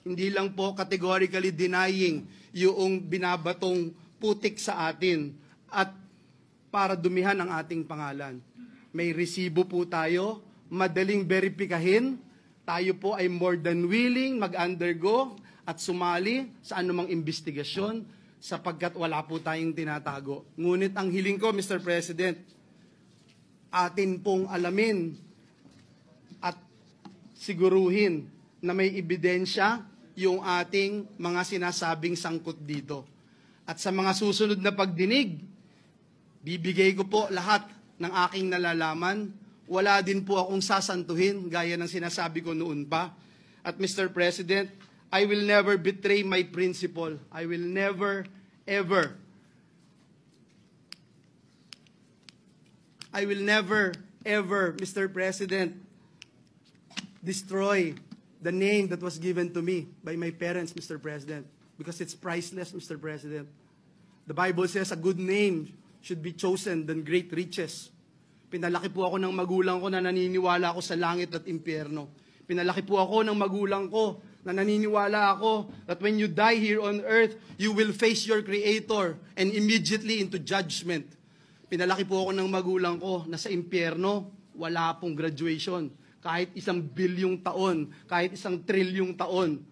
Hindi lang po categorically denying yung binabatong putik sa atin at para dumihan ang ating pangalan. May resibo po tayo, madaling verifikahin. Tayo po ay more than willing mag-undergo at sumali sa anumang investigasyon sapagkat wala po tayong tinatago. Ngunit ang hiling ko, Mr. President, atin pong alamin at siguruhin na may ebidensya yung ating mga sinasabing sangkot dito. At sa mga susunod na pagdinig, bibigay ko po lahat ng aking nalalaman. Wala din po akong sasantuhin gaya ng sinasabi ko noon pa. At Mr. President, I will never betray my principle. I will never, ever, Mr. President, destroy the name that was given to me by my parents, Mr. President, because it's priceless, Mr. President. The Bible says a good name should be chosen than great riches. Pinalaki po ako ng magulang ko na naniniwala ako sa langit at impyerno. Pinalaki po ako ng magulang ko na naniniwala ako that when you die here on earth, you will face your Creator and immediately into judgment. Pinalaki po ako ng magulang ko na sa impyerno, wala pong graduation. Kahit 1 bilyong taon, kahit 1 trilyong taon,